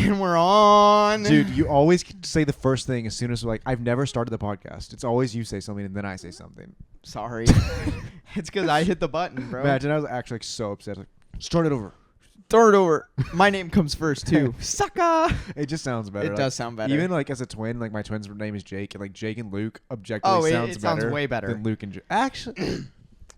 And we're on. Dude, you always say the first thing as soon as I've never started the podcast. It's always you say something and then I say something. Sorry. It's because I hit the button, bro. Imagine I was actually so upset. Start it over. Throw it over. My name comes first, too. Sucker. It just sounds better. It does sound better. Even as a twin, my twin's name is Jake, and Jake and Luke objectively sounds it better. sounds way better Than Luke and Jake. Actually,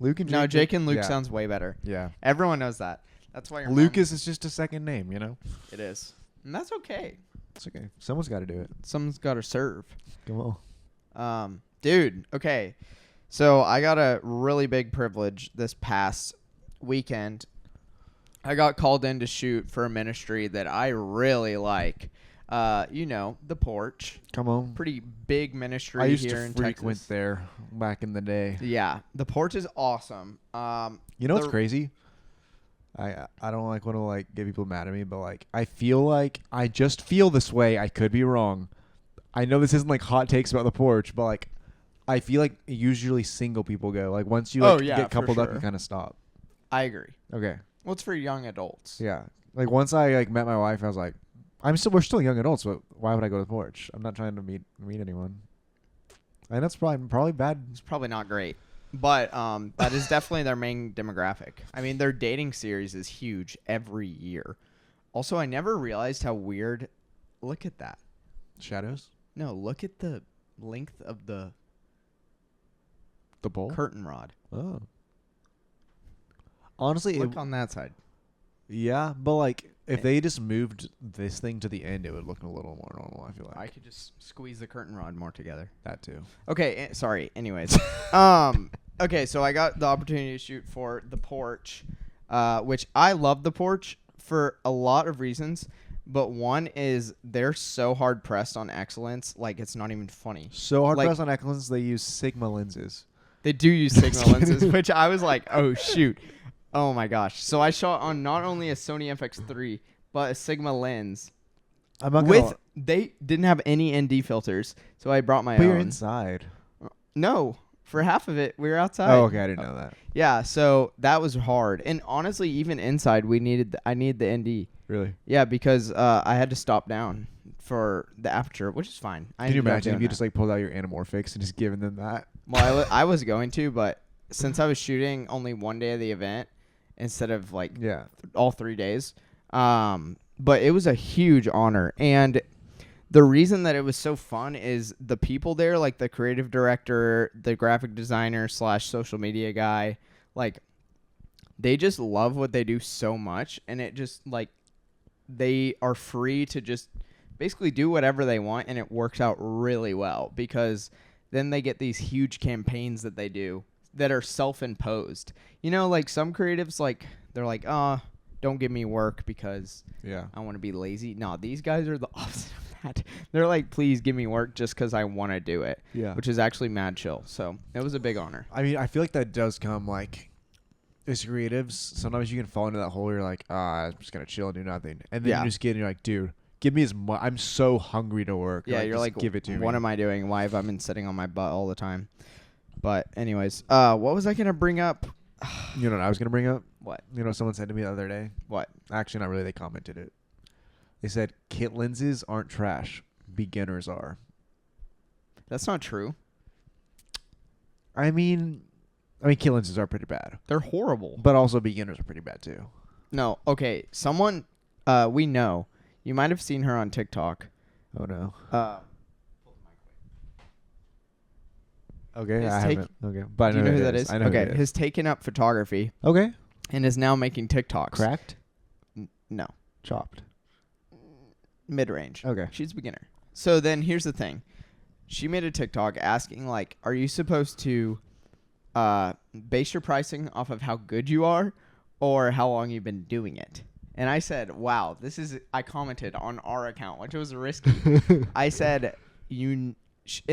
Luke and Jake. No, Jake and Luke yeah. sounds way better. Yeah. Everyone knows that. That's why your Lucas is just a second name, you know? It is. And that's okay. It's okay. Someone's got to do it. Someone's got to serve. Come on. Dude, okay. So I got a really big privilege this past weekend. I got called in to shoot for a ministry that I really like. The Porch. Come on. Pretty big ministry I used here to in frequent Texas. there back in the day. Yeah, the Porch is awesome. You know what's crazy? I don't want to get people mad at me, but I feel I just feel this way. I could be wrong. I know this isn't hot takes about the Porch, but I feel usually single people go. Once you get coupled up, you kind of stop. I agree. Okay. Well, it's for young adults. Yeah. Once I met my wife, I was like, we're still young adults, but why would I go to the Porch? I'm not trying to meet anyone. And that's probably bad. It's probably not great. But that is definitely their main demographic. I mean, their dating series is huge every year. Also, I never realized how weird. Look at that. Shadows? No, look at the length of the bowl? curtain rod. Oh. Honestly, Look on that side. Yeah, but if they just moved this thing to the end, it would look a little more normal, I feel like. I could just squeeze the curtain rod more together. That too. Okay, sorry. Anyways. Okay, so I got the opportunity to shoot for The Porch, which I love The Porch for a lot of reasons. But one is they're so hard pressed on excellence, it's not even funny. So hard pressed on excellence, they use Sigma lenses. They do use Sigma lenses, which I was like, oh, shoot. Oh, my gosh. So I shot on not only a Sony FX3, but a Sigma lens. I'm not gonna They didn't have any ND filters, so I brought my own. But you're inside. No. For half of it, we were outside. Oh, okay. I didn't know that. Yeah, so that was hard. And honestly, even inside, I needed the ND. Really? Yeah, because I had to stop down for the aperture, which is fine. Can you imagine if you just pulled out your anamorphics and just given them that? Well, I was going to, but since I was shooting only one day of the event instead of all 3 days, but it was a huge honor. And the reason that it was so fun is the people there, the creative director, the graphic designer / social media guy, they just love what they do so much. And it just they are free to just basically do whatever they want. And it works out really well because then they get these huge campaigns that they do that are self-imposed. Some creatives, they're don't give me work because I want to be lazy. No, these guys are the opposite of that. They're please give me work just because I want to do it. Yeah. Which is actually mad chill. So it was a big honor. I mean, I feel that does come as creatives. Sometimes you can fall into that hole where you're I'm just going to chill and do nothing. And then you just get in and you're dude, give me as much. I'm so hungry to work. Yeah, you're give it to me. What am I doing? Why have I been sitting on my butt all the time? But anyways, what was I going to bring up? You know what I was going to bring up? What? Someone said to me the other day. What? Actually, not really. They commented it. They said, kit lenses aren't trash. Beginners are. That's not true. I mean, kit lenses are pretty bad. They're horrible. But also beginners are pretty bad, too. No. Okay. Someone we know. You might have seen her on TikTok. Oh, no. Okay, I haven't. Okay. But do you know who that is? I know okay, who it is. has taken up photography. Okay. And is now making TikToks. Cracked? No. Chopped. Mid-range. Okay. She's a beginner. So then here's the thing. She made a TikTok asking, are you supposed to base your pricing off of how good you are or how long you've been doing it? And I said, wow, I commented on our account, which was risky. I said, in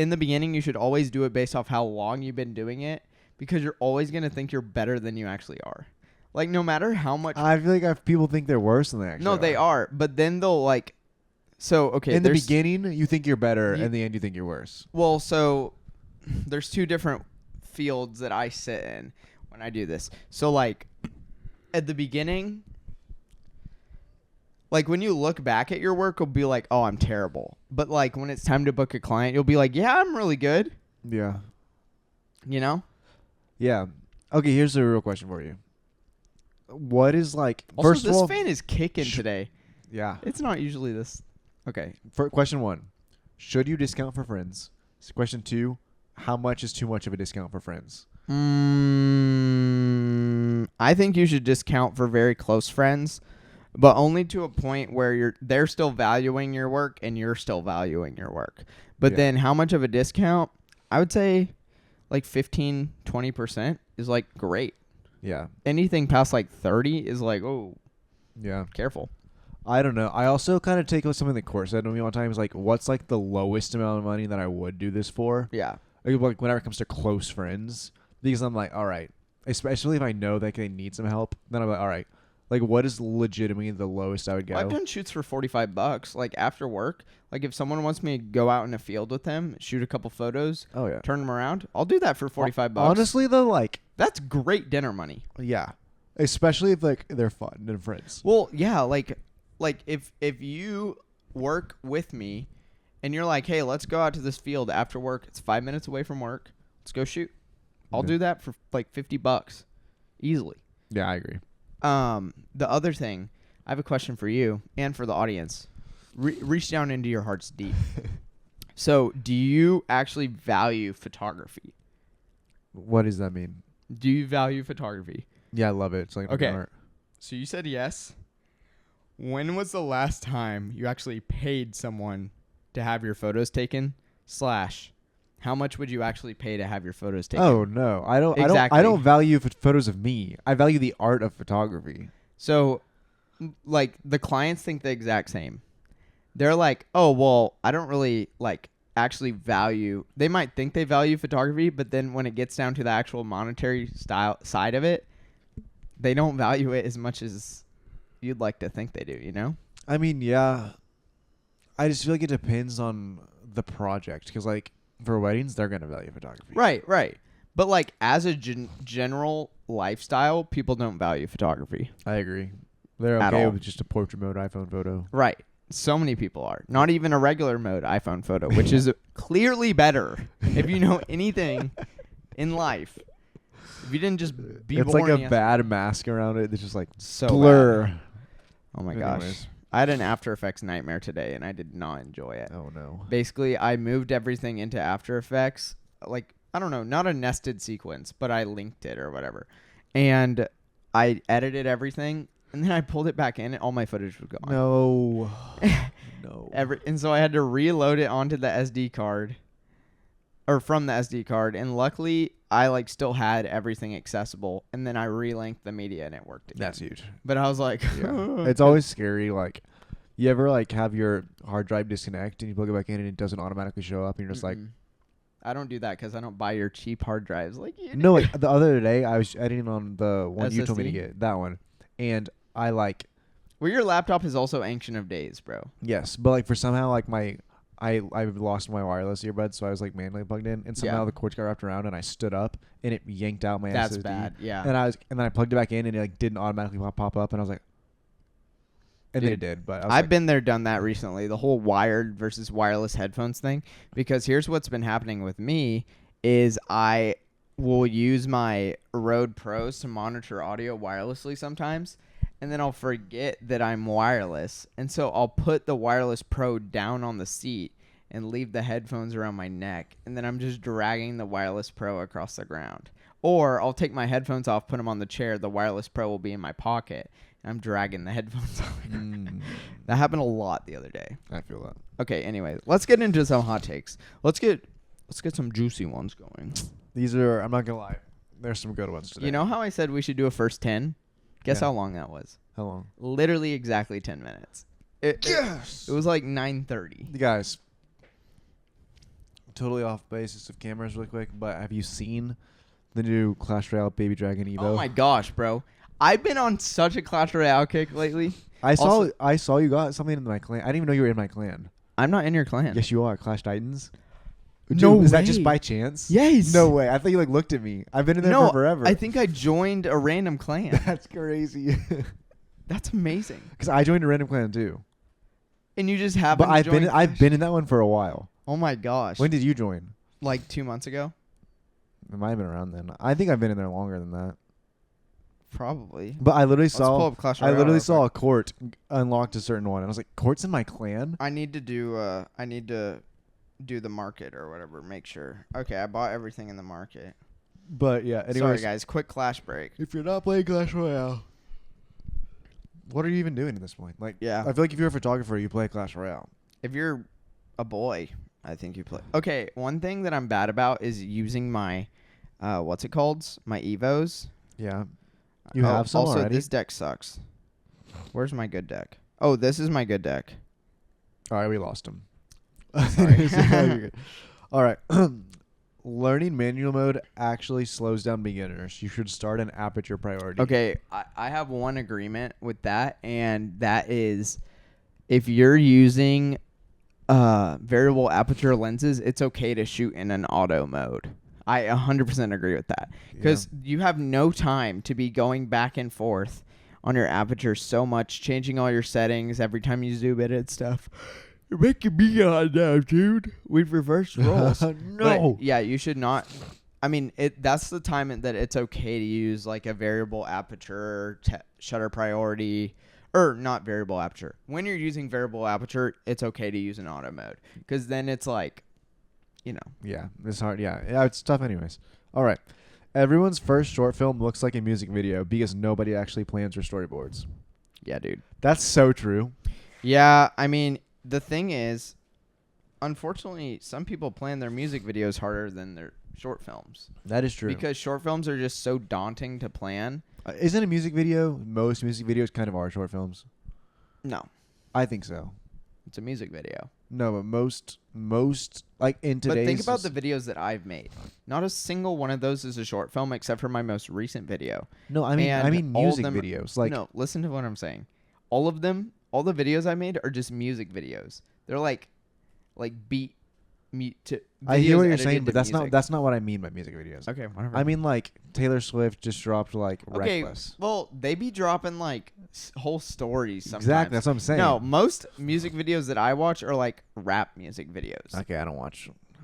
the beginning, you should always do it based off how long you've been doing it because you're always going to think you're better than you actually are. No matter how much. I feel if people think they're worse than they actually are. No, they are. But then they'll So, okay. In the beginning, you think you're better. In the end, you think you're worse. Well, so there's two different fields that I sit in when I do this. So, at the beginning, like when you look back at your work, you'll be like, oh, I'm terrible. But like when it's time to book a client, you'll be like, yeah, I'm really good. Yeah. You know? Yeah. Okay, here's a real question for you. What is like... Also, first this of all, fan is kicking today. Yeah. It's not usually this. Okay. For question 1, should you discount for friends? Question 2, how much is too much of a discount for friends? I think you should discount for very close friends, but only to a point where they're still valuing your work and you're still valuing your work. But then how much of a discount? I would say like 15, 20% is like great. Yeah. Anything past like 30 is like, oh, yeah, careful. I don't know. I also kind of take something the course said to me one time is like, what's like the lowest amount of money that I would do this for? Yeah. Like whenever it comes to close friends, because I'm like, all right, especially if I know that they need some help, then I'm like, all right, like what is legitimately the lowest I would go? Well, I've done shoots for $45, like after work. Like if someone wants me to go out in a field with them, shoot a couple photos, turn them around, I'll do that for $45. Honestly, though, like that's great dinner money. Yeah, especially if like they're fun and friends. Well, yeah, like if you work with me and you're like, hey, let's go out to this field after work. It's 5 minutes away from work. Let's go shoot. I'll do that for like $50 easily. Yeah, I agree. The other thing, I have a question for you and for the audience. Reach down into your hearts deep. So, do you actually value photography? What does that mean? Do you value photography? Yeah, I love it. It's like okay. Art. So you said yes. When was the last time you actually paid someone to have your photos taken? / how much would you actually pay to have your photos taken? Oh no, I don't. Exactly. I don't value photos of me. I value the art of photography. So, like the clients think the exact same. They're like, oh well, I don't really like actually value. They might think they value photography, but then when it gets down to the actual monetary style side of it, they don't value it as much as you'd like to think they do. You know? I mean, yeah. I just feel like it depends on the project, because like for weddings, they're gonna value photography. Right. But like as a general lifestyle, people don't value photography. I agree. They're okay with just a portrait mode iPhone photo. Right. So many people are. Not even a regular mode iPhone photo, which is clearly better if you know anything in life. If you didn't just be it's born like a bad mask around it. It's just like so blur. Bad. Oh my gosh. I had an After Effects nightmare today, and I did not enjoy it. Oh, no. Basically, I moved everything into After Effects. Like, I don't know, not a nested sequence, but I linked it or whatever. And I edited everything, and then I pulled it back in, and all my footage was gone. No. No. And so I had to reload it onto the SD card, or from the SD card, and luckily I like still had everything accessible, and then I relinked the media and it worked again. That's huge. But I was like, it's always scary. Like, you ever like have your hard drive disconnect and you plug it back in and it doesn't automatically show up, and you're just like, I don't do that because I don't buy your cheap hard drives. Like, no, like the other day I was editing on the one you told me to SSD? get, that one, and I like. Well, your laptop is also ancient of days, bro. Yes, but like for somehow like I've lost my wireless earbuds, so I was like manually plugged in, and somehow the cords got wrapped around, and I stood up, and it yanked out my SSD. That's bad, yeah. And then I plugged it back in, and it like didn't automatically pop up, and I was like, and then it did. But I've been there, done that recently. The whole wired versus wireless headphones thing. Because here's what's been happening with me is I will use my Rode Pros to monitor audio wirelessly sometimes. And then I'll forget that I'm wireless. And so I'll put the wireless Pro down on the seat and leave the headphones around my neck. And then I'm just dragging the wireless Pro across the ground. Or I'll take my headphones off, put them on the chair. The wireless Pro will be in my pocket. And I'm dragging the headphones off. That happened a lot the other day. I feel that. Okay, anyway, let's get into some hot takes. Let's get some juicy ones going. These are, I'm not going to lie, there's some good ones today. You know how I said we should do a first 10? Guess how long that was? How long? Literally exactly 10 minutes. Yes! It was like 9:30. You guys, totally off basis of cameras really quick, but have you seen the new Clash Royale Baby Dragon Evo? Oh my gosh, bro. I've been on such a Clash Royale kick lately. I saw you got something in my clan. I didn't even know you were in my clan. I'm not in your clan. Yes, you are. Clash Titans. No Is way. that just by chance? Yes. No way. I thought you like looked at me. I've been in there for forever. I think I joined a random clan. That's crazy. That's amazing. Because I joined a random clan too. And you just happen. But I've been in that one for a while. Oh my gosh. When did you join? Like 2 months ago. It might have been around then. I think I've been in there longer than that. Probably. But I literally Let's pull up Clash Royale real saw quick. a court unlocked a certain one, and I was like, "Court's in my clan." I need to do the market or whatever. Make sure. Okay, I bought everything in the market. But yeah, anyways, sorry guys. Quick Clash break. if you're not playing Clash Royale, what are you even doing at this point? Like, Yeah. I feel like if you're a photographer, you play Clash Royale. If you're a boy, I think you play. Okay, one thing that I'm bad about is using my, what's it called? My Evos. Yeah. You have some also, already? this deck sucks. Where's my good deck? Oh, this is my good deck. All right, we lost him. Sorry. All right. Learning manual mode actually slows down beginners. You should start an aperture priority. Okay, I have one agreement with that, and that is if you're using variable aperture lenses, it's okay to shoot in an auto mode. I 100% agree with that because you have no time to be going back and forth on your aperture so much, changing all your settings every time you zoom in and stuff. You're making me on now, dude. We've reversed roles. No. But, yeah, you should not. I mean, that's the time that it's okay to use like a variable aperture, shutter priority, or not variable aperture. When you're using variable aperture, it's okay to use an auto mode because then it's like, you know. Yeah, it's hard. Yeah, it's tough anyways. All right. Everyone's first short film looks like a music video because nobody actually plans or storyboards. Yeah, dude. That's so true. Yeah, I mean, the thing is, unfortunately, some people plan their music videos harder than their short films. That is true. Because short films are just so daunting to plan. Isn't a music video, most music videos kind of are short films? No. I think so. It's a music video. No, but most like in today's. But think about the videos that I've made. Not a single one of those is a short film except for my most recent video. No, I mean music videos. Like no, listen to what I'm saying. All of them, all the videos I made are just music videos. They're like beat to. I hear what you're saying, but that's not what I mean by music videos. Okay, whatever. I mean like Taylor Swift just dropped like okay, Reckless. well, they be dropping like whole stories sometimes. Exactly, that's what I'm saying. No, most music videos that I watch are like rap music videos. Okay, I don't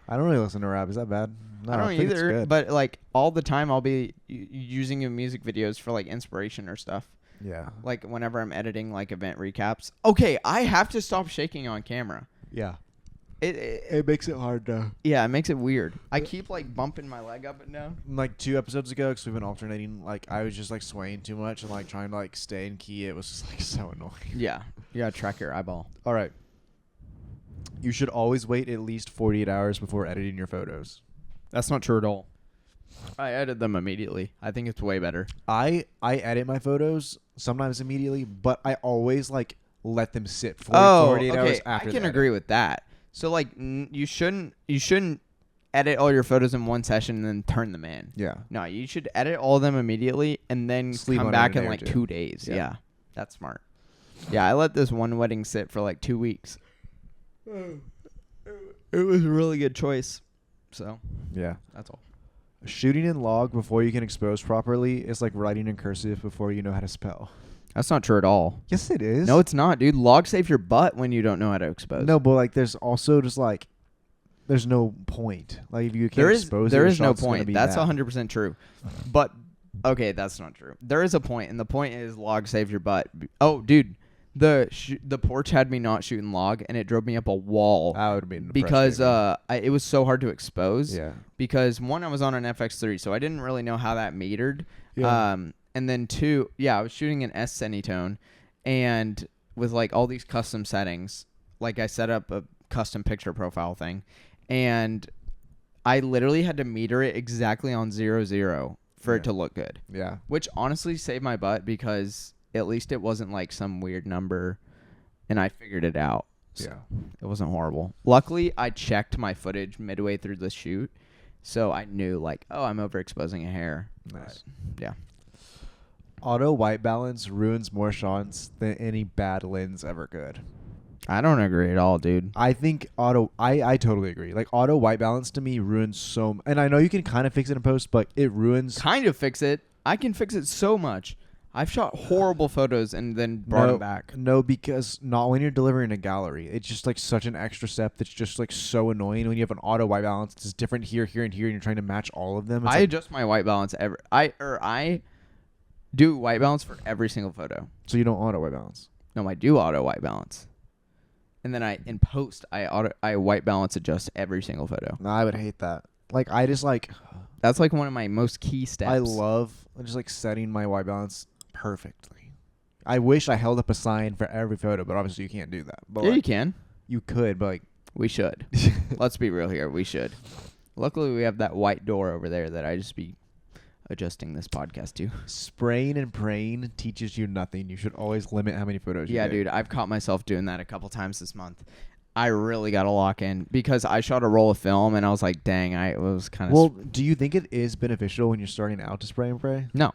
really listen to rap. Is that bad? No, I don't think it's either, good. but like all the time I'll be using music videos for like inspiration or stuff. Yeah. Like whenever I'm editing like event recaps. Okay, I have to stop shaking on camera. Yeah. It makes it hard though. Yeah, it makes it weird. I keep like bumping my leg up and down. Like 2 episodes ago, because we've been alternating, like I was just like swaying too much and like trying to like stay in key. It was just like so annoying. Yeah, you gotta track your eyeball. All right. You should always wait at least 48 hours before editing your photos. That's not true at all. I edit them immediately. I think it's way better. I edit my photos sometimes immediately, but I always like let them sit for 48 hours after. I can agree with that. So like you shouldn't edit all your photos in one session and then turn them in. Yeah. No, you should edit all of them immediately and then come back in like 2 days. Yeah. That's smart. Yeah, I let this one wedding sit for like 2 weeks. It was a really good choice. So, yeah, that's all. Shooting in log before you can expose properly is like writing in cursive before you know how to spell. That's not true at all. Yes, it is. No, it's not, dude. Log save your butt when you don't know how to expose. No, but like there's also just like there's no point. Like if you can't expose there it, is no point. That's 100% true. But okay, that's not true. There is a point, and the point is log save your butt. Oh, dude. The porch had me not shooting log, and it drove me up a wall. That would have been because it was so hard to expose. Yeah. Because one, I was on an FX3, so I didn't really know how that metered. Yeah. And then two, I was shooting an S Cinetone, and with like all these custom settings, like I set up a custom picture profile thing, and I literally had to meter it exactly on 0.0 for it to look good. Yeah. Which honestly saved my butt because at least it wasn't like some weird number, and I figured it out. So it wasn't horrible. Luckily, I checked my footage midway through the shoot, so I knew like, oh, I'm overexposing a hair. Nice. But, yeah. Auto white balance ruins more shots than any bad lens ever could. I don't agree at all, dude. I think I totally agree. Like auto white balance to me ruins and I know you can kind of fix it in post, but it ruins. Kind of fix it. I can fix it so much. I've shot horrible photos and then brought them back. No, because not when you're delivering a gallery. It's just like such an extra step that's just like so annoying when you have an auto white balance. It's different here, here, and here, and you're trying to match all of them. I adjust my white balance I do white balance for every single photo. So you don't auto white balance? No, I do auto white balance. And then in post I white balance adjust every single photo. No, I would hate that. Like I just like that's like one of my most key steps. I love just like setting my white balance perfectly. I wish I held up a sign for every photo, but obviously you can't do that. But yeah, like, you can. You could, but like we should. Let's be real here. We should. Luckily, we have that white door over there that I just be adjusting this podcast to. Spraying and praying teaches you nothing. You should always limit how many photos you take. Dude, I've caught myself doing that a couple times this month. I really got to lock in because I shot a roll of film and I was like, dang, it was kind of... Well, do you think it is beneficial when you're starting out to spray and pray? No.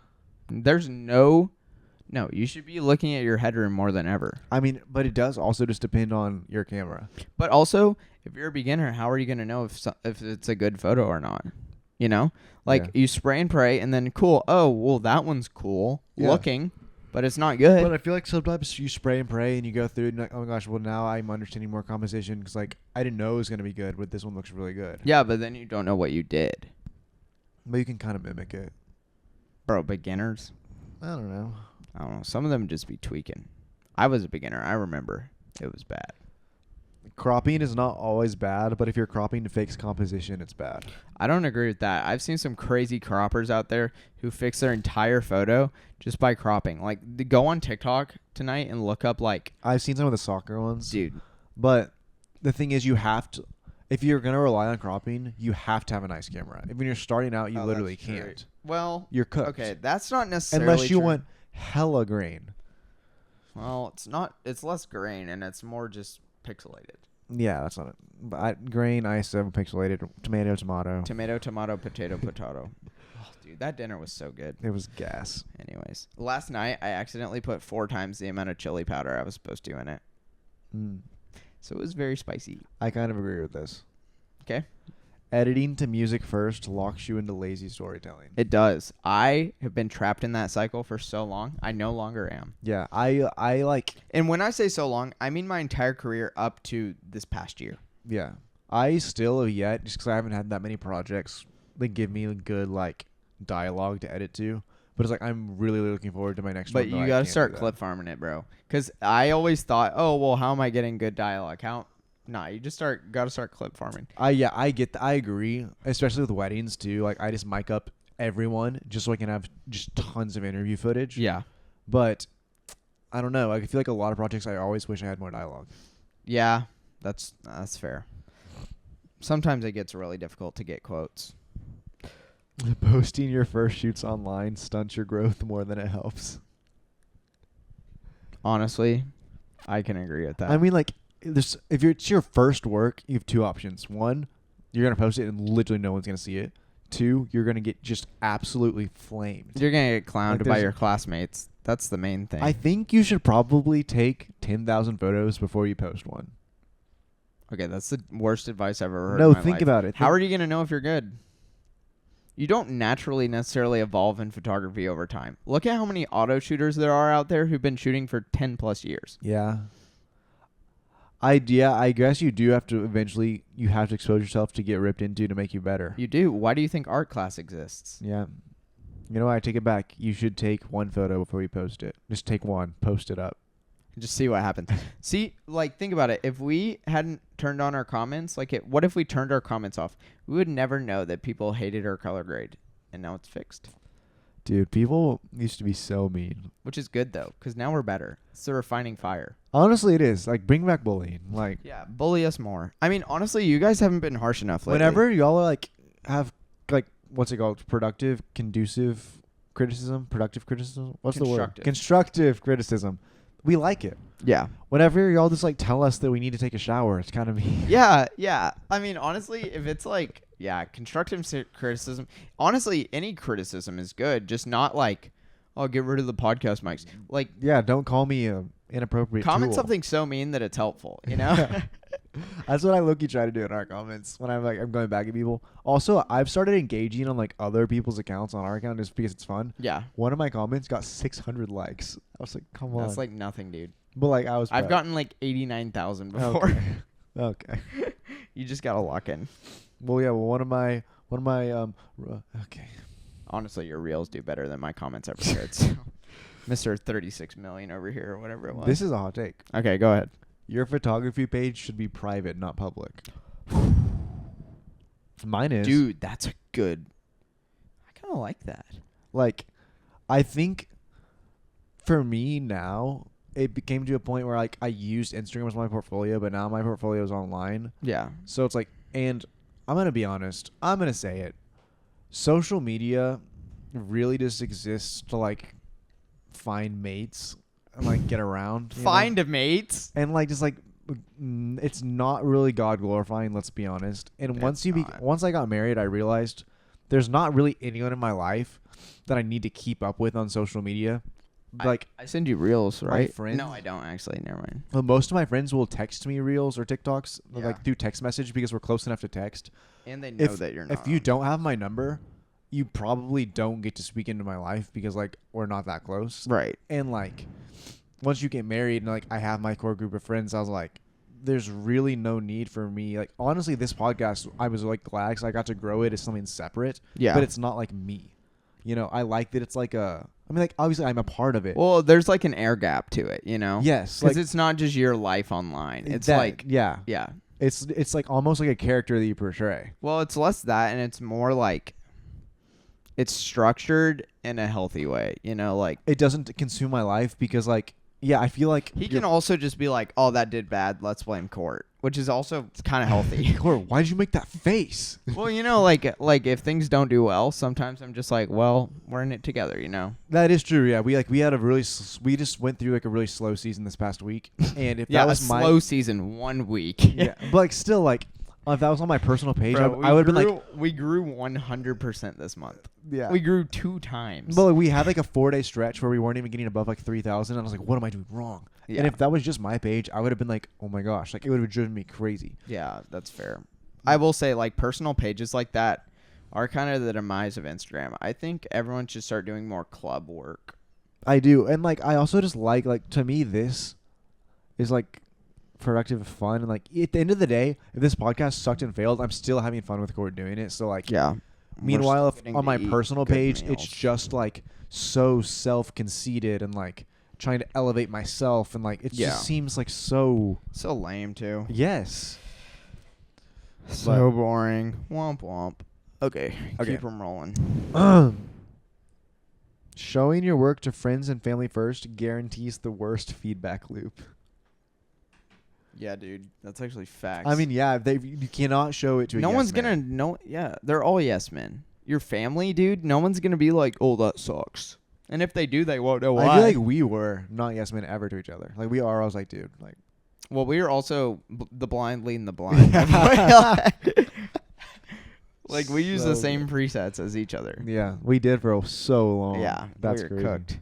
There's no... No, you should be looking at your headroom more than ever. I mean, but it does also just depend on your camera. But also, if you're a beginner, how are you going to know if it's a good photo or not? You know? Like, you spray and pray, and then, cool, oh, well, that one's cool looking, but it's not good. But I feel like sometimes you spray and pray, and you go through, and you're like, oh my gosh, well, now I'm understanding more composition, because, like, I didn't know it was going to be good, but this one looks really good. Yeah, but then you don't know what you did. But you can kind of mimic it. Bro, beginners? I don't know. Some of them just be tweaking. I was a beginner. I remember. It was bad. Cropping is not always bad, but if you're cropping to fix composition, it's bad. I don't agree with that. I've seen some crazy croppers out there who fix their entire photo just by cropping. Like, go on TikTok tonight and look up, like... I've seen some of the soccer ones. Dude. But the thing is, you have to... If you're going to rely on cropping, you have to have a nice camera. If when you're starting out, you literally can't. Well... You're cooked. Okay, that's not necessarily unless you true. want hella grain. Well, it's not... It's less grain, and it's more just pixelated. Yeah, that's not it. Grain, ISO, pixelated, tomato, tomato. Tomato, tomato, potato, potato. Oh, dude, that dinner was so good. It was gas. Anyways, last night I accidentally put 4 times the amount of chili powder I was supposed to in it. So it was very spicy. I kind of agree with this. Okay. Editing to music first locks you into lazy storytelling. It does. I have been trapped in that cycle for so long. I no longer am. Yeah, I like... And when I say so long, I mean my entire career up to this past year. Yeah. I still have yet, just because I haven't had that many projects that give me a good, like, dialogue to edit to. But it's like, I'm really looking forward to my next one. But you got to start clip farming it, bro. Because I always thought, oh, well, how am I getting good dialogue? Nah, you just got to start clip farming. Yeah, I agree, especially with weddings too. Like I just mic up everyone just so I can have just tons of interview footage. Yeah. But I don't know. I feel like a lot of projects I always wish I had more dialogue. Yeah, that's fair. Sometimes it gets really difficult to get quotes. Posting your first shoots online stunts your growth more than it helps. Honestly, I can agree with that. I mean, like, if it's your first work, you have 2 options. 1, you're going to post it and literally no one's going to see it. 2, you're going to get just absolutely flamed. You're going to get clowned by your classmates. That's the main thing. I think you should probably take 10,000 photos before you post one. Okay, that's the worst advice I've ever heard No, in my think life. about it. How are you going to know if you're good? You don't naturally necessarily evolve in photography over time. Look at how many auto shooters there are out there who've been shooting for 10 plus years. Yeah. I guess you do have to eventually, you have to expose yourself to get ripped into to make you better. You do. Why do you think art class exists? Yeah. You know what? I take it back. You should take 1 photo before you post it. Just take 1. Post it up. Just see what happens. See, like, think about it. If we hadn't turned on our comments, what if we turned our comments off? We would never know that people hated our color grade. And now it's fixed. Dude, people used to be so mean. Which is good, though, because now we're better. It's the refining fire. Honestly, it is. Like, bring back bullying. Like, yeah, bully us more. I mean, honestly, you guys haven't been harsh enough lately. Whenever y'all are, like, have, like, what's it called? Productive criticism? What's the word? Constructive criticism. We like it. Yeah. Whenever y'all just, like, tell us that we need to take a shower, it's kind of mean. Yeah. I mean, honestly, if it's like, constructive criticism. Honestly, any criticism is good. Just not like, oh, get rid of the podcast mics. Like, yeah, don't call me a inappropriate comment tool. something so mean that it's helpful, you know? That's what I low-key try to do in our comments when I'm going back at people. Also, I've started engaging on like other people's accounts on our account just because it's fun. Yeah. One of my comments got 600 likes. I was like, come on. That's like nothing, dude. But like I've gotten like 89,000 before. Okay. Okay. You just gotta lock in. Well, yeah. Well, one of my okay. Honestly, your reels do better than my comments ever could. So. Mr. 36 million over here or whatever it was. This is a hot take. Okay, go ahead. Your photography page should be private, not public. Mine is. Dude, that's a good. I kind of like that. Like, I think for me now, it became to a point where like I used Instagram as my portfolio, but now my portfolio is online. Yeah. So it's like, and I'm going to be honest. I'm going to say it. Social media really just exists to like find mates and like get around. Find mates. And like just like it's not really God glorifying, let's be honest. And once I got married, I realized there's not really anyone in my life that I need to keep up with on social media. Like I send you reels, right? Friends, no, I don't actually. Never mind. Well, most of my friends will text me reels or TikToks like through text message because we're close enough to text. And they know that you're not. If you don't have my number, you probably don't get to speak into my life because like we're not that close. Right. And like once you get married and like I have my core group of friends, I was like, there's really no need for me. Like honestly, this podcast, I was like glad because I got to grow it as something separate. Yeah. But it's not like me. You know, I like that it's like I mean, like obviously I'm a part of it. Well, there's like an air gap to it, you know? Yes. Because like, it's not just your life online. It's that, like yeah. Yeah. It's like almost like a character that you portray. Well, it's less that and it's more like it's structured in a healthy way, you know, like it doesn't consume my life because like yeah, I feel like he can also just be like, "Oh, that did bad. Let's blame Court," which is also kind of healthy. Court, why did you make that face? Well, you know, like if things don't do well, sometimes I'm just like, "Well, we're in it together," you know. That is true. Yeah, we had a really we just went through like a really slow season this past week, and if that was a slow season 1 week. Yeah, but like still like if that was on my personal page, Bro, I would have been like, we grew 100% this month. Yeah, we grew 2 times. But like, we had like a 4-day stretch where we weren't even getting above like 3,000. And I was like, what am I doing wrong? Yeah. And if that was just my page, I would have been like, oh my gosh, like it would have driven me crazy. Yeah, that's fair. I will say like personal pages like that are kind of the demise of Instagram. I think everyone should start doing more club work. I do. And like I also just like to me this is like productive, fun, and like at the end of the day, if this podcast sucked and failed, I'm still having fun with Cord doing it. So like yeah. Meanwhile, if on my personal page, it's just like so self-conceited and like trying to elevate myself, and like it just seems like so lame too. Yes. So boring. Womp womp. Okay. Keep them rolling. Showing your work to friends and family first guarantees the worst feedback loop. Yeah, dude, that's actually facts. I mean, yeah, you cannot show it to. No one's gonna know. Yeah, they're all yes men. Your family, dude. No one's gonna be like, "Oh, that sucks." And if they do, they won't know why. I feel like we were not yes men ever to each other. Like we are. I was like, dude, like. Well, we are also the blind leading the blind. Like we use the same presets as each other. Yeah, we did for so long. Yeah, that's we were cooked.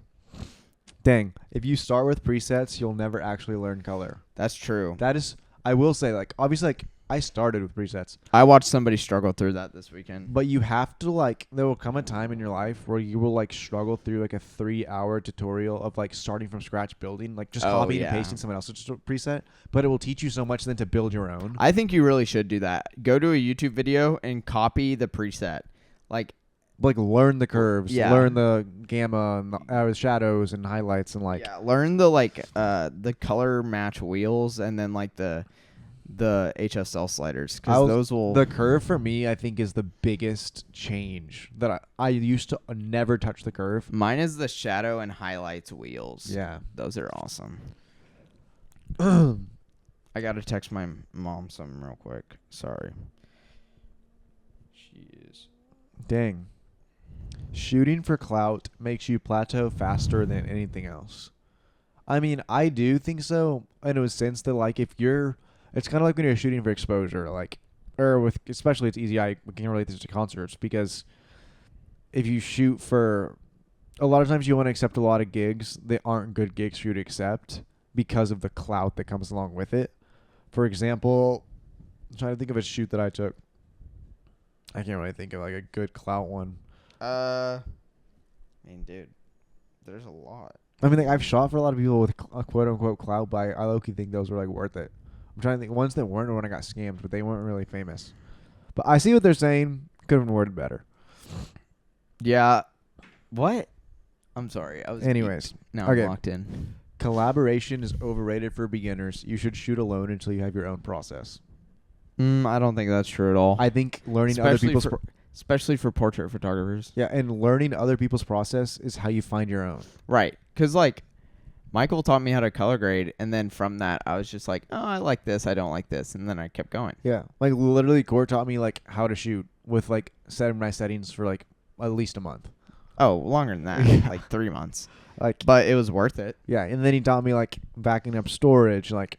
Dang. If you start with presets, you'll never actually learn color. That's true. That is, I will say, like, obviously, like, I started with presets. I watched somebody struggle through that this weekend. But you have to, like, there will come a time in your life where you will, like, struggle through, like, a 3-hour tutorial of, like, starting from scratch building. Like, just copying and pasting someone else's preset. But it will teach you so much then to build your own. I think you really should do that. Go to a YouTube video and copy the preset. Like learn the curves, learn the gamma and the shadows and highlights and like learn the the color match wheels and then like the HSL sliders because those will. The curve for me, I think, is the biggest change that I used to never touch the curve. Mine is the shadow and highlights wheels. Yeah, those are awesome. I gotta text my mom something real quick. Sorry. Jeez. Dang. Shooting for clout makes you plateau faster than anything else. I mean, I do think so in a sense that, like, if you're... It's kind of like when you're shooting for exposure, like... Or with... Especially, it's easy. We can relate this to concerts, because if you shoot for... A lot of times you want to accept a lot of gigs that aren't good gigs for you to accept because of the clout that comes along with it. For example, I'm trying to think of a shoot that I took. I can't really think of like a good clout one. I mean, dude, there's a lot. I mean, like, I've shot for a lot of people with a quote unquote clout, but I low-key think those were like worth it. I'm trying to think ones that weren't when I got scammed, but they weren't really famous. But I see what they're saying. Could have been worded better. Yeah. What? I'm sorry. Anyways, now I'm locked in. Collaboration is overrated for beginners. You should shoot alone until you have your own process. I don't think that's true at all. I think learning especially for portrait photographers. Yeah, and learning other people's process is how you find your own. Right. Because, like, Michael taught me how to color grade, and then from that, I was just like, oh, I like this, I don't like this, and then I kept going. Yeah. Like, literally, Court taught me, like, how to shoot with, like, setting my settings for, like, at least a month. Oh, longer than that. Like, 3 months. But it was worth it. Yeah, and then he taught me, like, backing up storage, like...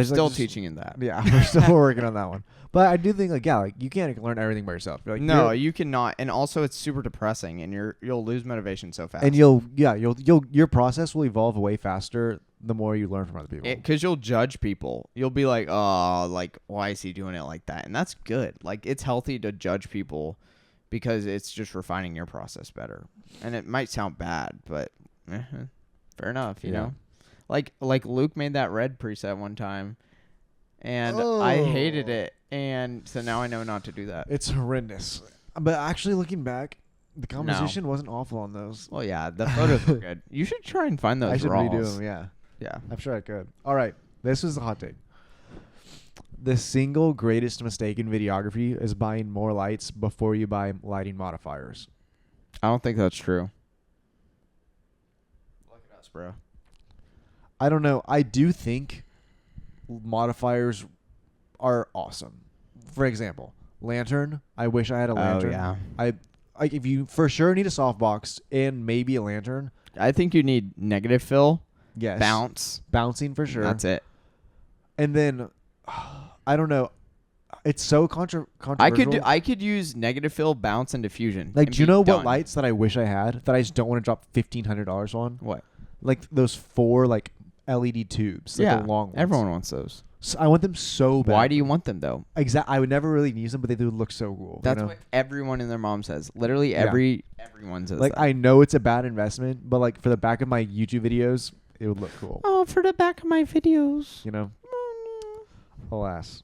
Still teaching in that. Yeah, we're still working on that one. But I do think, like, yeah, like, you can't learn everything by yourself. Like, no, you cannot. And also, it's super depressing, and you'll lose motivation so fast. And your process will evolve way faster the more you learn from other people. Because you'll judge people. You'll be like, oh, like, why is he doing it like that? And that's good. Like, it's healthy to judge people because it's just refining your process better. And it might sound bad, but fair enough, you know? Like Luke made that red preset one time, and I hated it, and so now I know not to do that. It's horrendous. But actually, looking back, the composition wasn't awful on those. Well, yeah, the photos were good. You should try and find those. I should raws. redo them. Yeah, yeah. I'm sure I could. All right, this is the hot take. The single greatest mistake in videography is buying more lights before you buy lighting modifiers. I don't think that's true. Look at us, bro. I don't know. I do think modifiers are awesome. For example, lantern. I wish I had a lantern. Oh, yeah. If you for sure need a softbox and maybe a lantern. I think you need negative fill. Yes. Bouncing for sure. That's it. And then, I don't know. It's so controversial. I could use negative fill, bounce, and diffusion. Like, do you know what lights that I wish I had that I just don't want to drop $1,500 on? What? Like those 4 like LED tubes. Like the long ones. Everyone wants those. So I want them so bad. Why do you want them though? I would never really use them, but they do look so cool. That's what everyone and their mom says. Literally everyone says like, that. I know it's a bad investment, but like for the back of my YouTube videos, it would look cool. Oh, for the back of my videos. You know? Alas.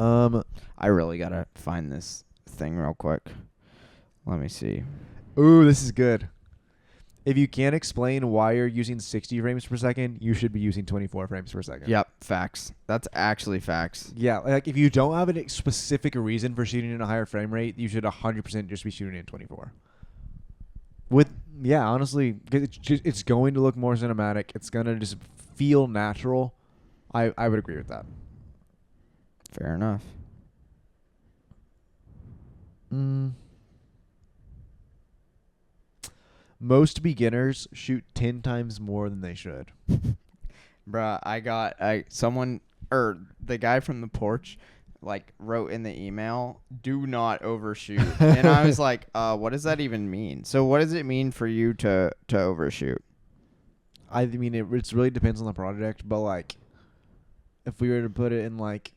I really gotta find this thing real quick. Let me see. Ooh, this is good. If you can't explain why you're using 60 frames per second, you should be using 24 frames per second. Yep, facts. That's actually facts. Yeah, like if you don't have a specific reason for shooting in a higher frame rate, you should 100% just be shooting in 24. Honestly, it's going to look more cinematic. It's going to just feel natural. I would agree with that. Fair enough. Most beginners shoot 10 times more than they should. Bruh, the guy from the porch, like, wrote in the email, do not overshoot. And I was like, what does that even mean? So what does it mean for you to overshoot? I mean, it really depends on the project, but, like, if we were to put it in, like,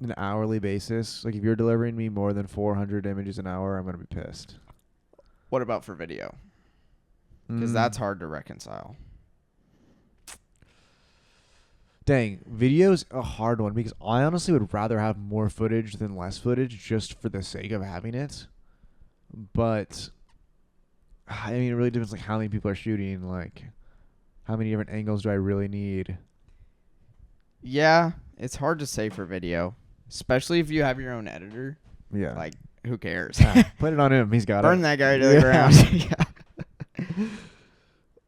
an hourly basis, like, if you're delivering me more than 400 images an hour, I'm going to be pissed. What about for video? Because that's hard to reconcile. Dang, video's a hard one because I honestly would rather have more footage than less footage just for the sake of having it. But, I mean, it really depends, like, how many people are shooting, like, how many different angles do I really need? Yeah, it's hard to say for video, especially if you have your own editor. Yeah. Like, who cares? Put it on him. He's got Burn it. that guy to the ground. Yeah.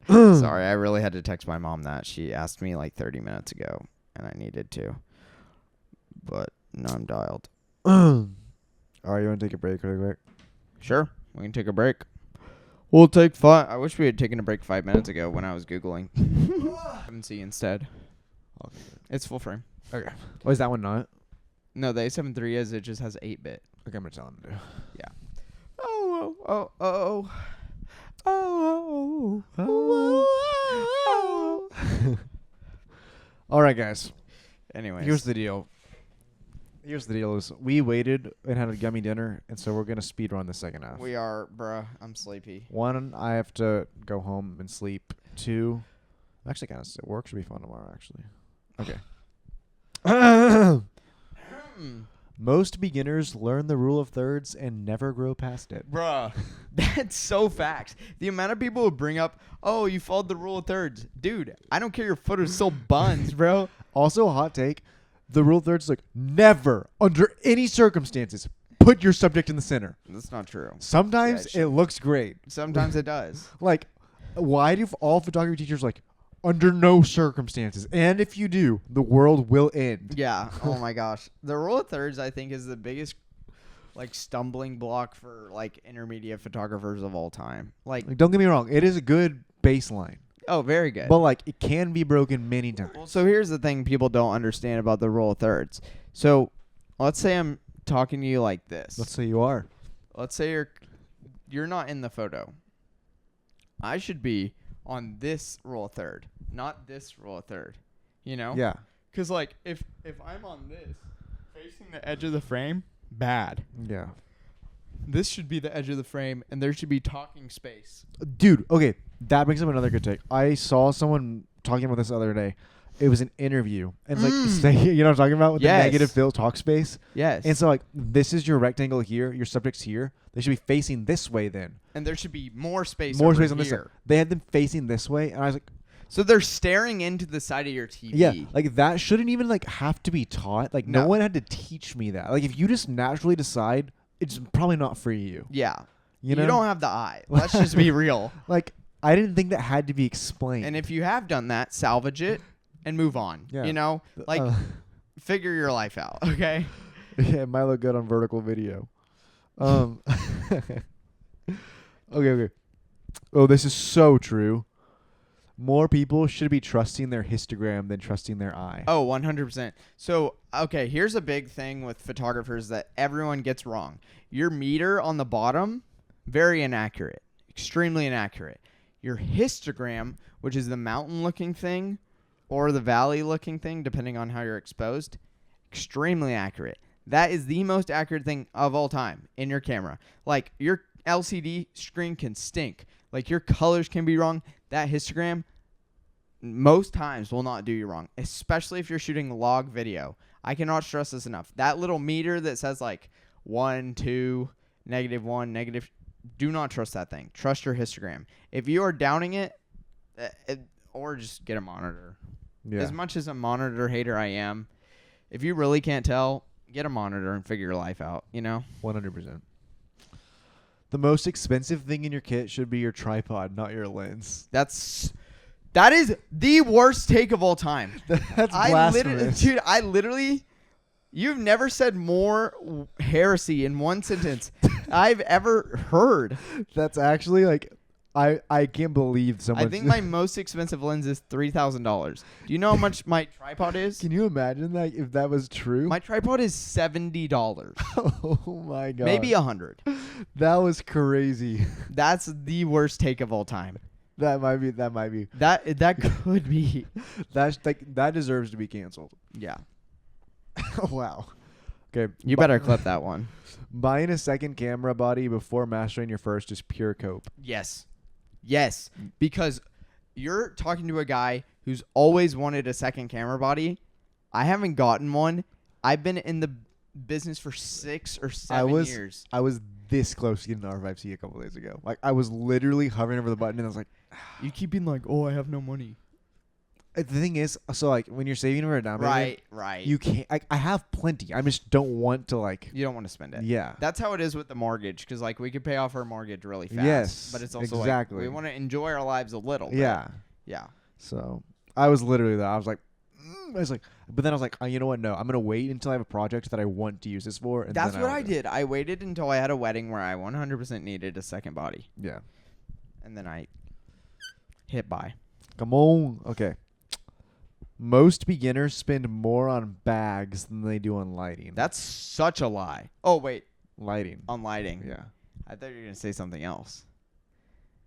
Sorry, I really had to text my mom that. She asked me like 30 minutes ago, and I needed to. But now I'm dialed. All right, you want to take a break really quick? Sure, we can take a break. We'll take 5. I wish we had taken a break 5 minutes ago when I was Googling. Come see instead. Okay. It's full frame. Okay. Oh, is that one not? No, the A7 III is. It just has 8-bit. Okay, I'm going to tell him to do. Yeah. Oh. All right, guys. Anyways, Here's the deal. Is we waited and had a yummy dinner, and so we're gonna speed run the second half. we are, bruh. I'm sleepy. 1, I have to go home and sleep. 2, actually, kind of work should be fun tomorrow. Actually, okay. Most beginners learn the rule of thirds and never grow past it. Bruh, that's so facts. The amount of people who bring up, oh, you followed the rule of thirds. Dude, I don't care your foot is still buns, bro. Also, a hot take. The rule of thirds is like, never, under any circumstances, put your subject in the center. That's not true. Sometimes Yeah, it looks great. Sometimes it does. Like, why do all photography teachers like, under no circumstances? And if you do, the world will end. Yeah. Oh my gosh. The rule of thirds, I think, is the biggest like stumbling block for like intermediate photographers of all time. Like Don't get me wrong, it is a good baseline. Oh, very good. But like it can be broken many times. Well, so here's the thing people don't understand about the rule of thirds. So let's say I'm talking to you like this. Let's say you are. Let's say you're not in the photo. I should be on this rule of third, not this rule of third. You know? Yeah. Because like if I'm on this, facing the edge of the frame, bad. Yeah. This should be the edge of the frame, and there should be talking space. Dude, okay, that brings up another good take. I saw someone talking about this the other day. It was an interview. And like, you know what I'm talking about? With the negative fill talk space? Yes. And so like, this is your rectangle here, your subject's here. They should be facing this way then. And there should be more space More over space on this side. here. They had them facing this way, and I was like, So they're staring into the side of your TV. yeah, like that shouldn't even like have to be taught. Like no No. one had to teach me that. Like if you just naturally decide, it's probably not for you. Yeah. You know? You don't have the eye. Let's just be real. Like I didn't think that had to be explained. And if you have done that, salvage it and move on. Yeah. You know? Like, figure your life out, okay? Yeah, it might look good on vertical video. Okay. Oh, this is so true. More people should be trusting their histogram than trusting their eye. Oh, 100%. So, okay, here's a big thing with photographers that everyone gets wrong. Your meter on the bottom, very inaccurate. Extremely inaccurate. Your histogram, which is the mountain-looking thing or the valley-looking thing, depending on how you're exposed, extremely accurate. That is the most accurate thing of all time in your camera. Like, your LCD screen can stink. Like, your colors can be wrong. That histogram most times will not do you wrong, especially if you're shooting log video. I cannot stress this enough. That little meter that says like 1, 2, -1, negative, do not trust that thing. Trust your histogram. If you are downing it, or just get a monitor. Yeah. As much as a monitor hater I am, if you really can't tell, get a monitor and figure your life out, you know? 100%. The most expensive thing in your kit should be your tripod, not your lens. That is the worst take of all time. That's blasphemous. I literally, you've never said more heresy in one sentence I've ever heard. That's actually like, I can't believe someone. I think my most expensive lens is $3,000. Do you know how much my tripod is? Can you imagine that if that was true? My tripod is $70. Oh my god. Maybe $100. That was crazy. That's the worst take of all time. That might be. That could be. That's like that deserves to be canceled. Yeah. Wow. Okay. You better clip that one. Buying a second camera body before mastering your first is pure cope. Yes. Because you're talking to a guy who's always wanted a second camera body. I haven't gotten one. I've been in the business for 6 or 7 years. I was this close to getting an R5C a couple days ago. Like I was literally hovering over the button and I was like, you keep being like, oh, I have no money. The thing is, so like when you're saving for a down payment, right. you can't. I have plenty. I just don't want to like. You don't want to spend it. Yeah. That's how it is with the mortgage, because like we could pay off our mortgage really fast. Yes, but it's also exactly. like we want to enjoy our lives a little. Bit. Yeah. Yeah. So I was literally that. I was like, but then I was like, you know what? No, I'm gonna wait until I have a project that I want to use this for. And that's then what I did. I waited until I had a wedding where I 100% needed a second body. Yeah. And then I hit buy. Come on. Okay. Most beginners spend more on bags than they do on lighting. That's such a lie. Oh, wait. Lighting. On lighting. Yeah. I thought you were going to say something else.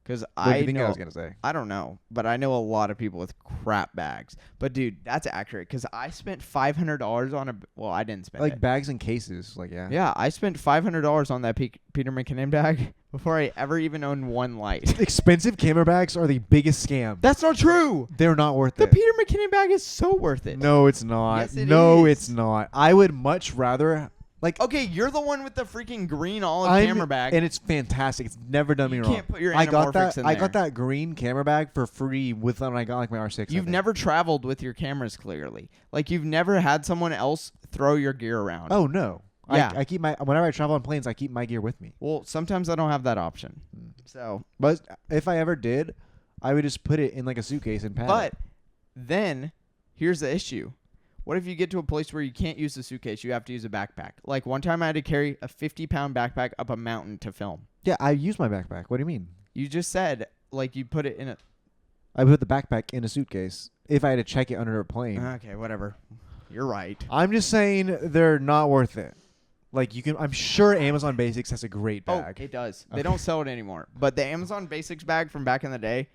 Because What do you think I was gonna say? I don't know, but I know a lot of people with crap bags. But dude, that's accurate because I spent $500 on a. Well, I didn't spend Like it. bags and cases, like yeah. Yeah, I spent $500 on that Peter McKinnon bag before I ever even owned one light. Expensive camera bags are the biggest scam. That's not true. They're not worth The it. Peter McKinnon bag is so worth it. No, it's not. Yes, it no, is. it's not. I would much rather like. Okay, you're the one with the freaking green olive camera bag. And it's fantastic. It's never done me wrong. You can't put your I got anamorphics that. in I there. got that green camera bag for free with when I got like my R6. You've never traveled with your cameras clearly. Like you've never had someone else throw your gear around. Oh no. Yeah. I keep my whenever I travel on planes, I keep my gear with me. Well, sometimes I don't have that option. So, But if I ever did, I would just put it in like a suitcase and pack but it. then here's the issue. What if you get to a place where you can't use the suitcase? You have to use a backpack. Like one time I had to carry a 50-pound backpack up a mountain to film. Yeah, I use my backpack. What do you mean? You just said like you put it in a. I put the backpack in a suitcase if I had to check it under a plane. Okay, whatever. You're right. I'm just saying they're not worth it. Like you can, I'm sure Amazon Basics has a great bag. Oh, it does. Okay. They don't sell it anymore. But the Amazon Basics bag from back in the day,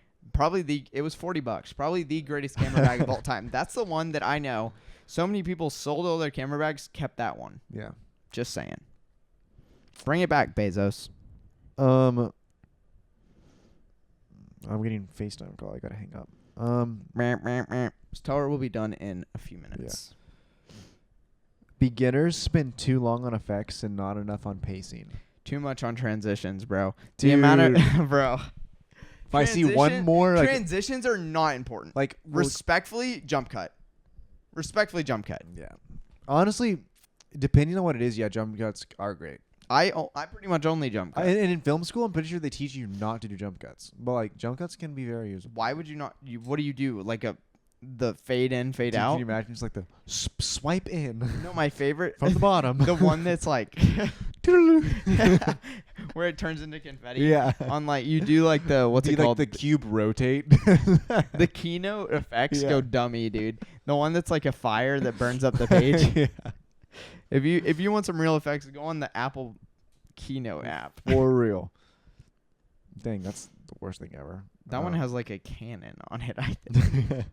it was $40. Probably the greatest camera bag of all time. That's the one that I know. So many people sold all their camera bags, kept that one. Yeah. Just saying. Bring it back, Bezos. I'm getting FaceTime call. I gotta hang up. Just tell her we'll be done in a few minutes. Beginners spend too long on effects and not enough on pacing. Too much on transitions, bro. Dude. The amount of bro. If I see one more, like, transitions are not important. like Respectfully, jump cut. Respectfully, jump cut. yeah. Honestly, depending on what it is, yeah, jump cuts are great. I pretty much only jump cut. And in film school, I'm pretty sure they teach you not to do jump cuts. But like jump cuts can be very useful. Why would you not? What do you do? Like the fade in, fade out? Can you imagine just like the swipe in? No, my favorite From the bottom. the one that's like where it turns into confetti. Yeah. On like you do like the what's do it like called? the cube rotate. The keynote effects Yeah. go dummy, dude. The one that's like a fire that burns up the page. Yeah. If you want some real effects, go on the Apple Keynote app. For real. Dang, that's the worst thing ever. That one has like a cannon on it, I think.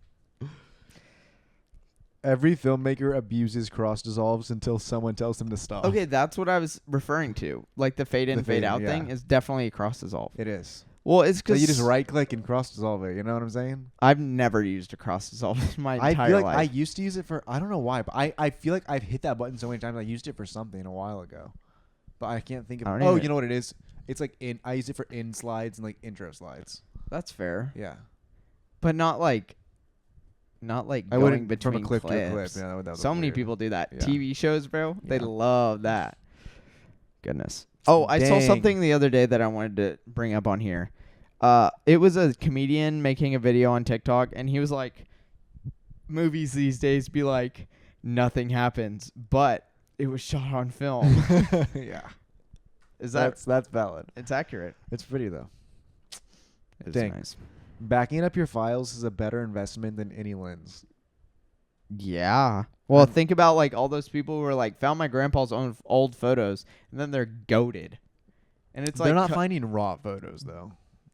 Every filmmaker abuses cross dissolves until someone tells them to stop. Okay, that's what I was referring to. Like the fade in, The fade out yeah. thing is definitely a cross dissolve. It is. Well, it's So because you just right click and cross dissolve it. You know what I'm saying? I've never used a cross dissolve in my I entire feel like life. I used to use it for I don't know why, but I feel like I've hit that button so many times. I used it for something a while ago, but I can't think of. I don't Oh, even- you know what it is? It's like I use it for in slides and like intro slides. That's fair, Yeah, but not like I going wouldn't between from a clip clips. to a clip. Yeah, that was So many weird. people do that. Yeah. TV shows, bro, they Yeah. love that. Goodness. Oh, I saw Dang. something the other day that I wanted to bring up on here. It was a comedian making a video on TikTok, and he was like, movies these days be like, nothing happens, but it was shot on film. Yeah, Is that? that's valid. It's accurate. It's pretty though. It's Dang. nice. Backing up your files is a better investment than any lens. Yeah. Well, think about like all those people who were like found my grandpa's own old photos, and then they're goated, and it's like They're not finding raw photos though.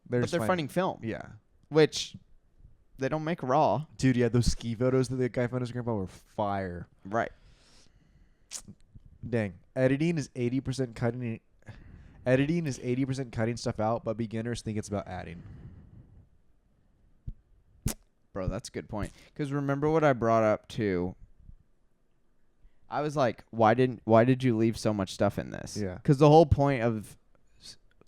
but they're finding film, Yeah. which they don't make raw. Dude, yeah, those ski photos that the guy found his grandpa were fire. Right. Dang. Editing is 80% cutting. Editing is 80% cutting stuff out, but beginners think it's about adding. Bro, that's a good point. Because remember what I brought up too. I was like, why did you leave so much stuff in this? Yeah. Because the whole point of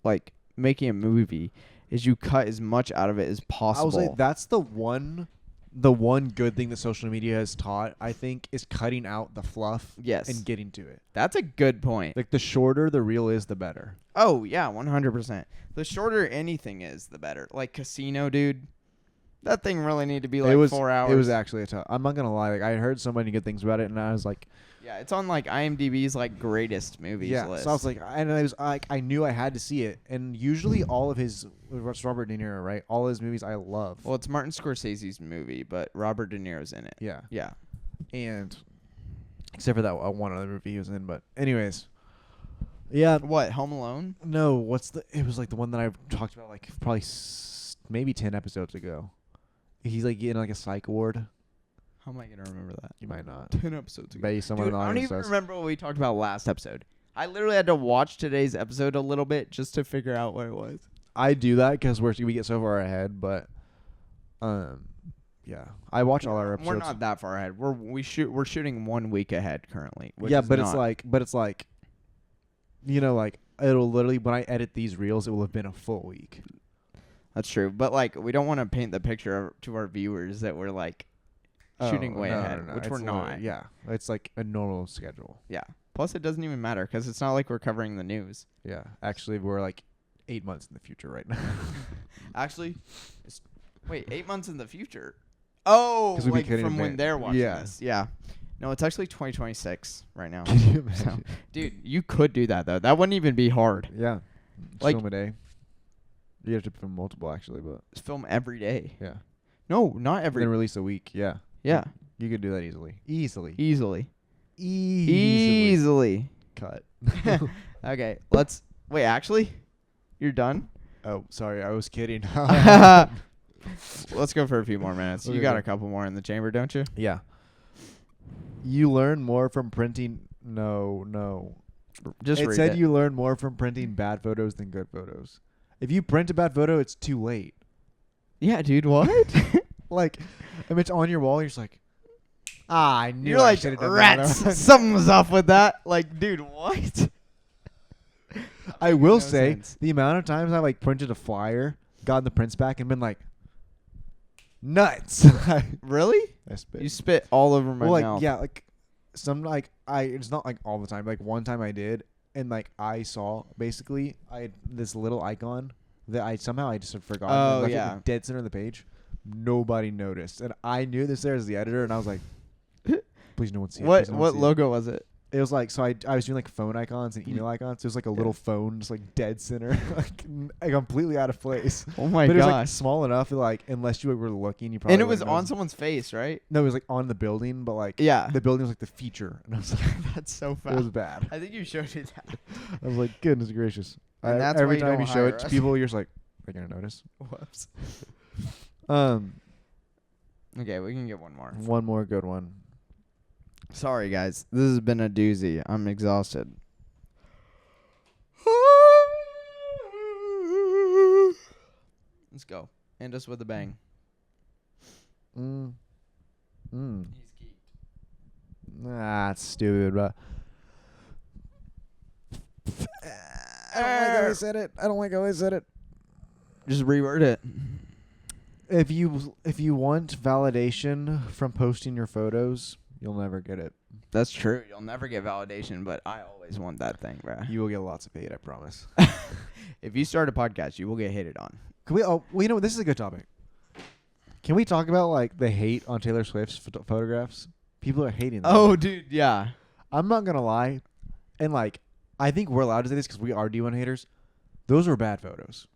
like making a movie is you cut as much out of it as possible. I was like, that's the one good thing that social media has taught, I think, is cutting out the fluff. Yes. And getting to it. That's a good point. Like the shorter the reel is, the better. Oh yeah, 100%. The shorter anything is, the better. Like Casino, dude. That thing really need to be like 4 hours. It was actually a tough. I'm not gonna lie. Like I heard so many good things about it, and I was like, yeah, it's on like IMDb's like greatest movies list. So I was like, and I was like, I knew I had to see it. And usually all of his, it's Robert De Niro, right? All his movies I love. Well, it's Martin Scorsese's movie, but Robert De Niro's in it. Yeah. Yeah. And except for that one other movie he was in, but anyways, Yeah. What, Home Alone? No, it was like the one that I talked about like probably maybe 10 episodes ago. He's like in like a psych ward. How am I going to remember that? You might not. 10 episodes ago. Maybe someone Dude, in the I don't audience even does. remember what we talked about last episode. I literally had to watch today's episode a little bit just to figure out what it was. I do that because we get so far ahead, but yeah, I watch all our episodes. We're not that far ahead. We're shooting 1 week ahead currently. Yeah, but it's like, you know, like it'll literally when I edit these reels, it will have been a full week. That's true, but like we don't want to paint the picture to our viewers that we're like shooting way ahead, which we're not. Yeah, it's like a normal schedule. Yeah. Plus, it doesn't even matter because it's not like we're covering the news. Yeah, actually, we're like 8 months in the future right now. Actually, wait, 8 months in the future? Oh, like from when they're watching this. Yeah. No, it's actually 2026 right now. Can you imagine? So, dude, you could do that though. That wouldn't even be hard. Yeah, like film a day. You have to film multiple actually, but film every day. Yeah. No, not every. Then release a week. Yeah. Yeah. You could do that easily. Easily. Cut. Okay, let's wait. Actually, you're done. Oh, sorry, I was kidding. Let's go for a few more minutes. Okay. You got a couple more in the chamber, don't you? Yeah. You learn more from printing. No. Just it read said it. you learn more from printing bad photos than good photos. If you print a bad photo, it's too late. Yeah, dude. What? Like, if it's on your wall, you're just like, I knew You're I like, should have done rats. that. Something was off with that. Like, dude, what? I will No say sense. the amount of times I like printed a flyer, gotten the prints back, and been like, nuts. Really? I spit. You spit all over my Well, like mouth. yeah, like some like it's not like all the time. Like one time I did, and like I saw basically I had this little icon that I just had forgotten. Oh, and left it yeah. in the dead center of the page. Nobody noticed, and I knew this there as the editor, and I was like, please no one see it. What please no one see it." logo was it? It was like, so I was doing like phone icons and email icons. So it was like a little phone, just like dead center, like completely out of place. Oh my But it was like gosh. small enough that like unless you were looking, you probably And it was wouldn't on notice. someone's face, right? No, it was like on the building, but like Yeah. the building was like the feature, and I was like, That's so it fast. was bad. I think you showed it that. I was like, goodness gracious. And that's every why you time you don't show hire it to us. people, you're just like, they're gonna notice. Whoops. Okay, we can get one more. one more good one. Sorry, guys. This has been a doozy. I'm exhausted. Let's go. End us with a bang. He's geeked. Nah, that's stupid, but I don't like how they said it. Just reword it. If you want validation from posting your photos, you'll never get it. That's true. You'll never get validation, but I always want that thing, bro. You will get lots of hate, I promise. If you start a podcast, you will get hated on. Can we? Oh, well, you know what? This is a good topic. Can we talk about like the hate on Taylor Swift's photographs? People are hating them. Oh, dude, yeah. I'm not gonna lie, and like I think we're allowed to say this because we are D1 haters. Those were bad photos.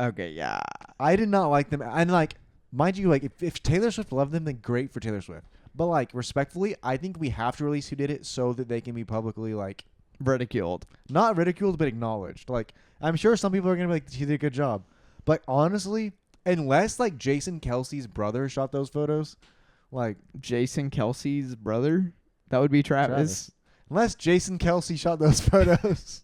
Okay, yeah. I did not like them, and like mind you, like if Taylor Swift loved them, then great for Taylor Swift. But like respectfully, I think we have to release who did it so that they can be publicly like Ridiculed. not ridiculed but acknowledged. Like I'm sure some people are gonna be like, "She did a good job," but honestly, unless like Jason Kelsey's brother shot those photos, like Jason Kelsey's brother? That would be Travis. Unless Jason Kelsey shot those photos,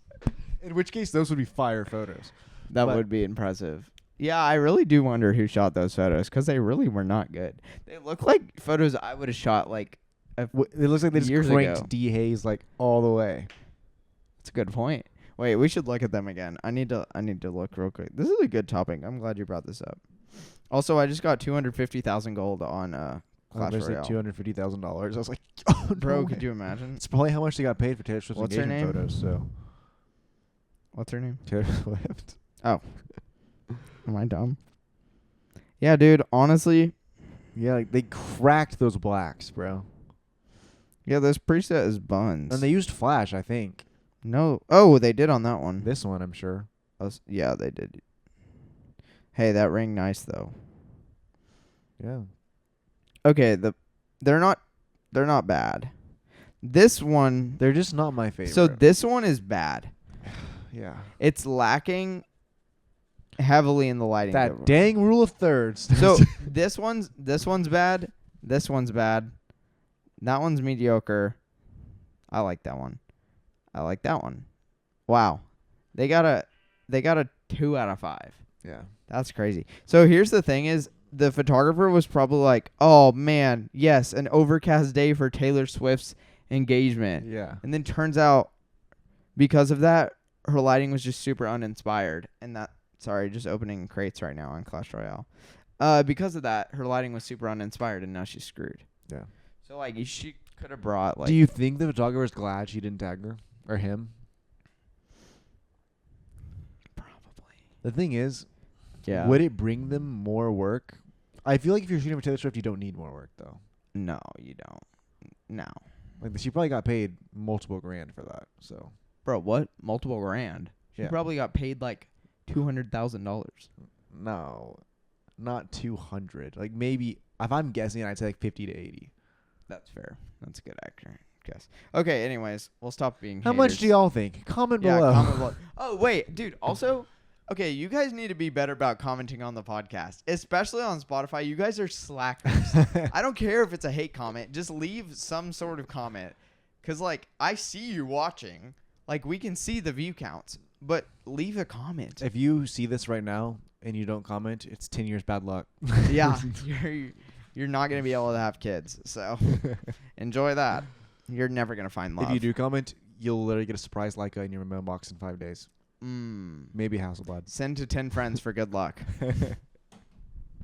in which case those would be fire photos. That would be impressive. Yeah, I really do wonder who shot those photos because they really were not good. They look like photos I would have shot like It looks like they just years cranked ago. D Hayes like all the way. That's a good point. Wait, we should look at them again. I need to look real quick. This is a good topic. I'm glad you brought this up. Also, I just got 250,000 gold on Clash There's Royale. like $250,000. I was like, oh, no Bro, way. could you imagine? It's probably how much they got paid for Taylor Swift's What's her engagement name? photos. So What's her name? Taylor Swift. Oh. Am I dumb? Yeah, dude, honestly. Yeah, like they cracked those blacks, bro. Yeah, this preset is buns. And they used flash, I think. No. Oh, they did on that one. This one, I'm sure. Yeah, they did. Hey, that ring nice though. Yeah. Okay, they're not bad. This one, they're just not my favorite. so this one is bad. Yeah. It's lacking heavily in the lighting. That dang rule of thirds. So this one's bad. This one's bad. That one's mediocre. I like that one. I like that one. Wow. They got a 2 out of 5. Yeah. That's crazy. So here's the thing is the photographer was probably like, "Oh man, yes, an overcast day for Taylor Swift's engagement." Yeah. And then turns out because of that, her lighting was just super uninspired. And that, sorry, just opening crates right now on Clash Royale. Because of that, her lighting was super uninspired, and now she's screwed. Yeah. So like, she could have brought like. Do you think the photographer's glad she didn't tag her or him? Probably. The thing is, Yeah. would it bring them more work? I feel like if you're shooting for Taylor Swift, you don't need more work though. No, you don't. No. Like she probably got paid multiple grand for that. So. Bro, what? Multiple grand? She probably got paid like $200,000. No, not 200. Like maybe if I'm guessing, I'd say like 50 to 80. That's fair. That's a good accurate guess. Okay. Anyways, we'll stop being. How haters. much do y'all think? Comment Yeah, below. comment below. Oh wait, dude. Also, okay, you guys need to be better about commenting on the podcast, especially on Spotify. You guys are slackers. I don't care if it's a hate comment. Just leave some sort of comment, cause like I see you watching. Like we can see the view counts, but leave a comment. If you see this right now and you don't comment, it's 10 years bad luck. Yeah, you're not gonna be able to have kids. So enjoy that. You're never gonna find love. If you do comment, you'll literally get a surprise Leica in your mailbox in 5 days. Maybe Hasselblad. Send to 10 friends for good luck.